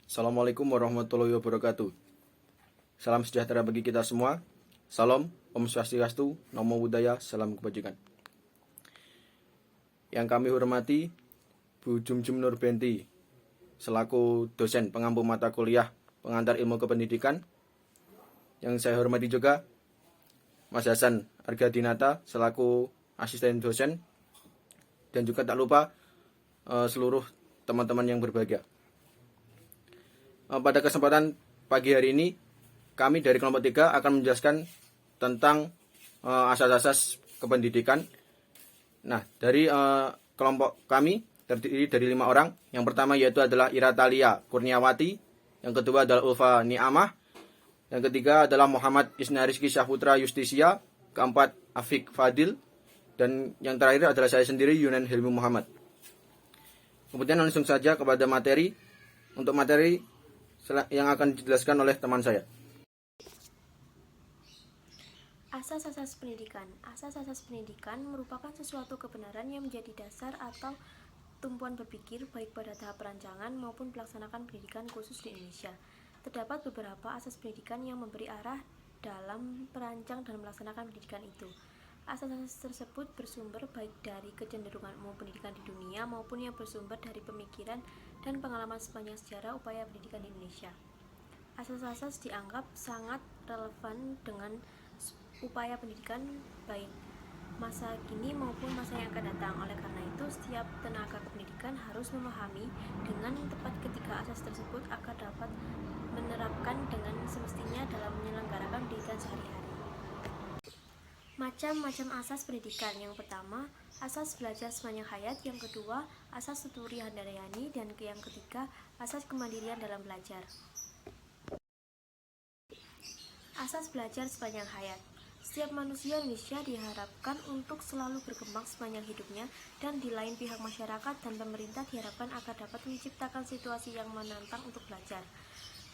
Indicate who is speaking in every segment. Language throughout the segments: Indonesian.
Speaker 1: Assalamualaikum warahmatullahi wabarakatuh. Salam sejahtera bagi kita semua. Salam, Om Swastiastu, Namo Buddhaya, Salam Kebajikan. Yang kami hormati Bu Jumjum Nurbenti, selaku dosen pengampu mata kuliah pengantar ilmu kependidikan. Yang saya hormati juga Mas Hasan Argadinata, selaku asisten dosen. Dan juga tak lupa seluruh teman-teman yang berbahagia. Pada kesempatan pagi hari ini, kami dari kelompok 3 akan menjelaskan tentang asas-asas kependidikan. Nah, dari kelompok kami terdiri dari 5 orang. Yang pertama yaitu adalah Iratalia Kurniawati, yang kedua adalah Ulfa Niamah, yang ketiga adalah Muhammad Isna Rizky Syahputra Justisia, keempat Afik Fadil, dan yang terakhir adalah saya sendiri, Yunan Hilmi Muhammad. Kemudian langsung saja kepada materi. Untuk materi yang akan dijelaskan oleh teman saya.
Speaker 2: Asas-asas pendidikan. Asas-asas pendidikan merupakan sesuatu kebenaran yang menjadi dasar atau tumpuan berpikir baik pada tahap perancangan maupun pelaksanaan pendidikan khusus di Indonesia. Terdapat beberapa asas pendidikan yang memberi arah dalam perancang dan melaksanakan pendidikan itu. Asas-asas tersebut bersumber baik dari kecenderungan umum pendidikan di dunia maupun yang bersumber dari pemikiran dan pengalaman sepanjang sejarah upaya pendidikan di Indonesia. Asas-asas dianggap sangat relevan dengan upaya pendidikan baik masa kini maupun masa yang akan datang. Oleh karena itu, setiap tenaga kependidikan harus memahami dengan tepat ketiga asas tersebut agar dapat menerapkan dengan semestinya dalam menyelenggarakan pendidikan sehari-hari. Macam-macam asas pendidikan. Yang pertama, asas belajar sepanjang hayat. Yang kedua, asas tuturi handayani. Dan yang ketiga, asas kemandirian dalam belajar. Asas belajar sepanjang hayat. Setiap manusia Indonesia diharapkan untuk selalu berkembang sepanjang hidupnya, dan di lain pihak masyarakat dan pemerintah diharapkan agar dapat menciptakan situasi yang menantang untuk belajar.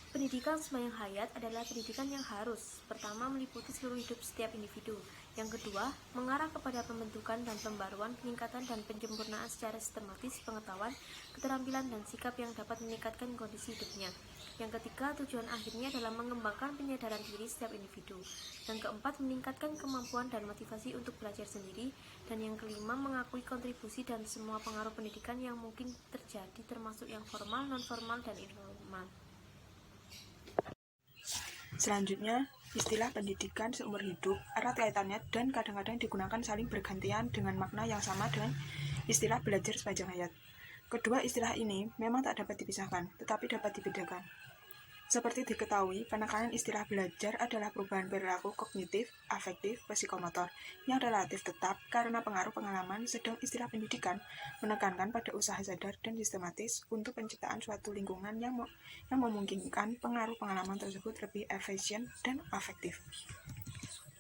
Speaker 2: Pendidikan sepanjang hayat adalah pendidikan yang harus, pertama, meliputi seluruh hidup setiap individu. Yang kedua, mengarah kepada pembentukan dan pembaruan, peningkatan dan penyempurnaan secara sistematis pengetahuan, keterampilan dan sikap yang dapat meningkatkan kondisi hidupnya. Yang ketiga, tujuan akhirnya adalah mengembangkan penyadaran diri setiap individu. Yang keempat, meningkatkan kemampuan dan motivasi untuk belajar sendiri. Dan yang kelima, mengakui kontribusi dan semua pengaruh pendidikan yang mungkin terjadi, termasuk yang formal, non-formal, dan informal.
Speaker 3: Selanjutnya, istilah pendidikan seumur hidup erat kaitannya dan kadang-kadang digunakan saling bergantian dengan makna yang sama dengan istilah belajar sepanjang hayat. Kedua istilah ini memang tak dapat dipisahkan, tetapi dapat dibedakan. Seperti diketahui, penekanan istilah belajar adalah perubahan perilaku kognitif, afektif, psikomotor yang relatif tetap karena pengaruh pengalaman, sedang istilah pendidikan menekankan pada usaha sadar dan sistematis untuk penciptaan suatu lingkungan yang memungkinkan pengaruh pengalaman tersebut lebih efisien dan afektif.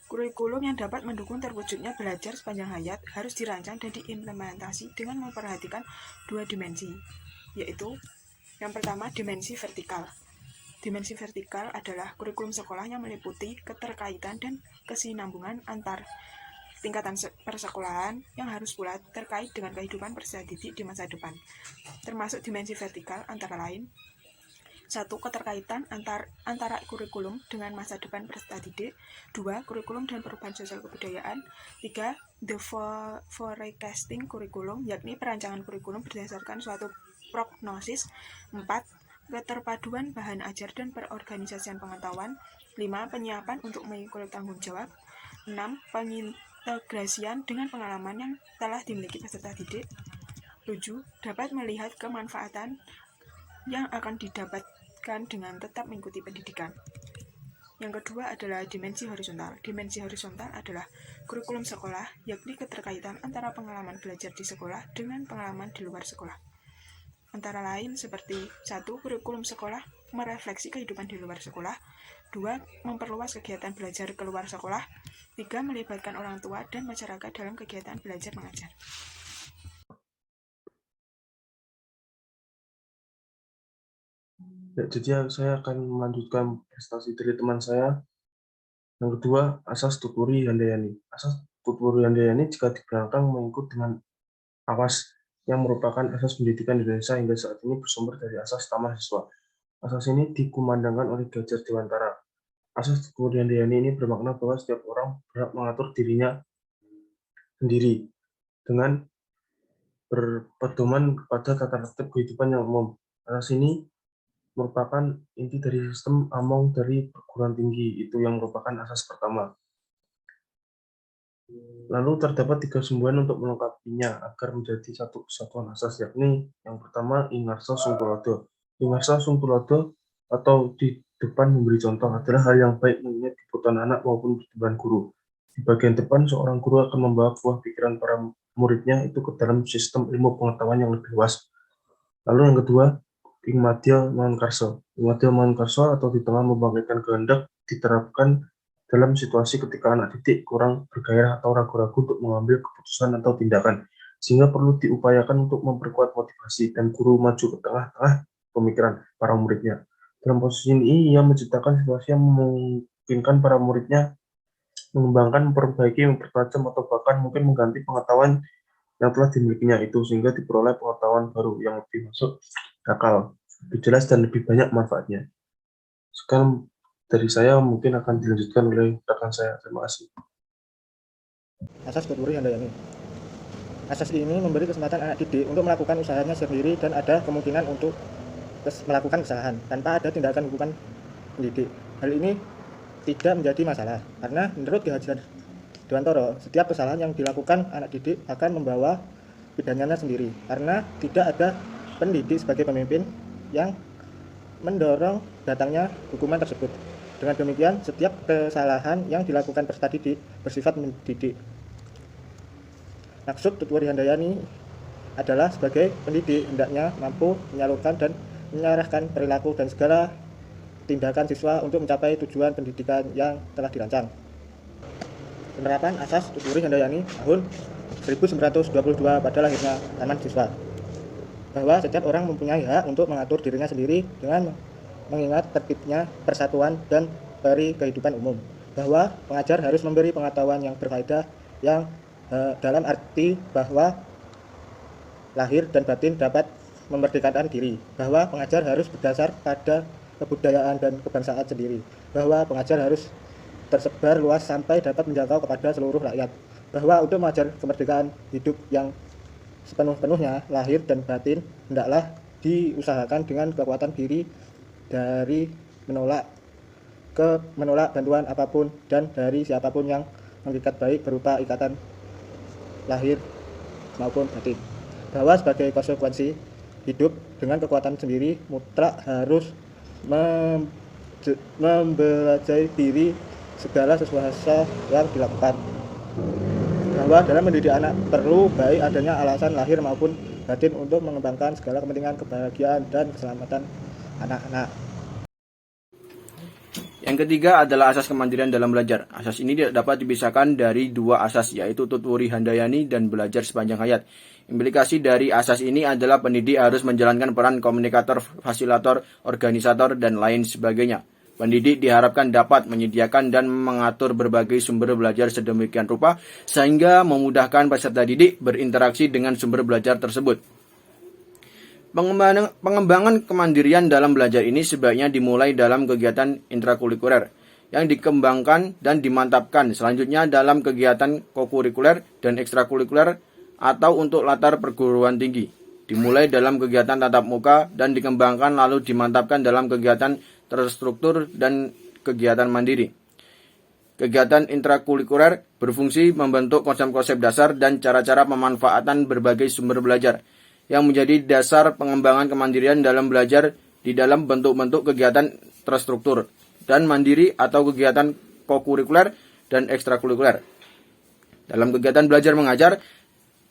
Speaker 3: Kurikulum yang dapat mendukung terwujudnya belajar sepanjang hayat harus dirancang dan diimplementasi dengan memperhatikan dua dimensi, yaitu yang pertama, dimensi vertikal. Dimensi vertikal adalah kurikulum sekolah yang meliputi keterkaitan dan kesinambungan antar tingkatan persekolahan yang harus pula terkait dengan kehidupan peserta didik di masa depan. Termasuk dimensi vertikal antara lain: 1. Keterkaitan antara kurikulum dengan masa depan peserta didik. 2. Kurikulum dan perubahan sosial kebudayaan. 3. The forecasting kurikulum, yakni perancangan kurikulum berdasarkan suatu prognosis. 4. Keterpaduan bahan ajar dan perorganisasian pengetahuan. 5. Penyiapan untuk mengikuti tanggung jawab. 6. Pengintegrasian dengan pengalaman yang telah dimiliki peserta didik. 7. Dapat melihat kemanfaatan yang akan didapatkan dengan tetap mengikuti pendidikan. Yang kedua adalah dimensi horizontal. Dimensi horizontal adalah kurikulum sekolah, yakni keterkaitan antara pengalaman belajar di sekolah dengan pengalaman di luar sekolah. Antara lain seperti: 1. Kurikulum sekolah merefleksi kehidupan di luar sekolah. 2. Memperluas kegiatan belajar keluar sekolah. 3. Melibatkan orang tua dan masyarakat dalam kegiatan belajar mengajar.
Speaker 4: Ya, jadi saya akan melanjutkan prestasi dari teman saya. Yang kedua, asas tuturi handayani. Asas tuturi handayani jika dibelakang mengikut dengan awas yang merupakan asas pendidikan Indonesia hingga saat ini bersumber dari asas taman siswa. Asas ini dikumandangkan oleh Gajah Dewantara. Asas Tutur Handayani ini bermakna bahwa setiap orang berhak mengatur dirinya sendiri dengan berpedoman kepada tata tertib kehidupan yang umum. Asas ini merupakan inti dari sistem Among dari perguruan tinggi, itu yang merupakan asas pertama. Lalu terdapat 3 sumbuhan untuk melengkapinya agar menjadi satu kesatuan asas, yakni yang pertama Ingarsa Sung Tulodo. Ingarsa Sung Tulodo atau di depan memberi contoh adalah hal yang baik mengingat kebutuhan anak maupun pertumbuhan guru. Di bagian depan, seorang guru akan membawa buah pikiran para muridnya itu ke dalam sistem ilmu pengetahuan yang lebih luas. Lalu yang kedua, Ing Madya Mankarso. Ing Madya Mankarso atau di tengah membangkitkan kehendak diterapkan dalam situasi ketika anak didik kurang bergairah atau ragu-ragu untuk mengambil keputusan atau tindakan, sehingga perlu diupayakan untuk memperkuat motivasi dan guru maju ke tengah-tengah pemikiran para muridnya. Dalam posisi ini, ia menciptakan situasi yang memungkinkan para muridnya mengembangkan, memperbaiki, mempertajam, atau bahkan mungkin mengganti pengetahuan yang telah dimilikinya itu sehingga diperoleh pengetahuan baru yang lebih masuk akal, lebih jelas dan lebih banyak manfaatnya. Sekarang dari saya mungkin akan dilanjutkan oleh rekan saya. Terima kasih.
Speaker 5: Asas Tutur Handayani. Asas ini memberi kesempatan anak didik untuk melakukan usahanya sendiri dan ada kemungkinan untuk melakukan kesalahan tanpa ada tindakan hukuman pendidik. Hal ini tidak menjadi masalah karena menurut Ki Hajar Dewantara, setiap kesalahan yang dilakukan anak didik akan membawa pidananya sendiri karena tidak ada pendidik sebagai pemimpin yang mendorong datangnya hukuman tersebut. Dengan demikian, setiap kesalahan yang dilakukan peserta didik bersifat mendidik. Maksud Tutur Handayani adalah sebagai pendidik hendaknya mampu menyalurkan dan mengarahkan perilaku dan segala tindakan siswa untuk mencapai tujuan pendidikan yang telah dirancang. Penerapan Asas Tutur Handayani tahun 1922 pada lahirnya Taman Siswa, bahwa setiap orang mempunyai hak untuk mengatur dirinya sendiri dengan mengingat tertibnya persatuan dan peri kehidupan umum, bahwa pengajar harus memberi pengetahuan yang berfaedah yang dalam arti bahwa lahir dan batin dapat memerdekakan diri, bahwa pengajar harus berdasar pada kebudayaan dan kebangsaan sendiri, bahwa pengajar harus tersebar luas sampai dapat menjangkau kepada seluruh rakyat, bahwa untuk mengajar kemerdekaan hidup yang sepenuh-penuhnya lahir dan batin hendaklah diusahakan dengan kekuatan diri dari menolak bantuan apapun dan dari siapapun yang mengikat baik berupa ikatan lahir maupun batin, bahwa sebagai konsekuensi hidup dengan kekuatan sendiri mutlak harus membelajari diri segala sesuatu yang dilakukan, bahwa dalam mendidik anak perlu baik adanya alasan lahir maupun batin untuk mengembangkan segala kepentingan kebahagiaan dan keselamatan anak-anak.
Speaker 1: Yang ketiga adalah asas kemandirian dalam belajar. Asas ini tidak dapat dipisahkan dari dua asas, yaitu Tuturi Handayani dan belajar sepanjang hayat. Implikasi dari asas ini adalah pendidik harus menjalankan peran komunikator, fasilitator, organisator, dan lain sebagainya. Pendidik diharapkan dapat menyediakan dan mengatur berbagai sumber belajar sedemikian rupa sehingga memudahkan peserta didik berinteraksi dengan sumber belajar tersebut. Pengembangan kemandirian dalam belajar ini sebaiknya dimulai dalam kegiatan intrakurikuler yang dikembangkan dan dimantapkan selanjutnya dalam kegiatan kokurikuler dan ekstrakurikuler atau untuk latar perguruan tinggi. Dimulai dalam kegiatan tatap muka dan dikembangkan lalu dimantapkan dalam kegiatan terstruktur dan kegiatan mandiri. Kegiatan intrakurikuler berfungsi membentuk konsep-konsep dasar dan cara-cara pemanfaatan berbagai sumber belajar yang menjadi dasar pengembangan kemandirian dalam belajar di dalam bentuk-bentuk kegiatan terstruktur dan mandiri atau kegiatan kokurikuler dan ekstrakurikuler. Dalam kegiatan belajar mengajar,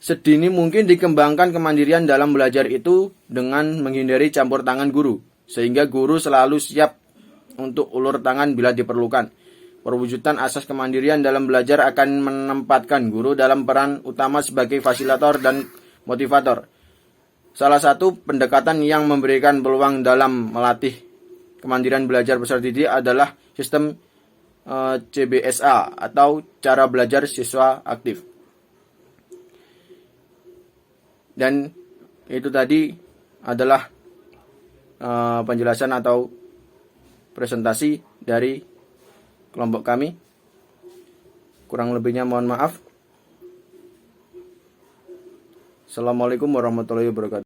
Speaker 1: sedini mungkin dikembangkan kemandirian dalam belajar itu dengan menghindari campur tangan guru, sehingga guru selalu siap untuk ulur tangan bila diperlukan. Perwujudan asas kemandirian dalam belajar akan menempatkan guru dalam peran utama sebagai fasilitator dan motivator. Salah satu pendekatan yang memberikan peluang dalam melatih kemandirian belajar peserta didik adalah sistem CBSA atau cara belajar siswa aktif. Dan itu tadi adalah penjelasan atau presentasi dari kelompok kami. Kurang lebihnya mohon maaf. Assalamualaikum warahmatullahi wabarakatuh.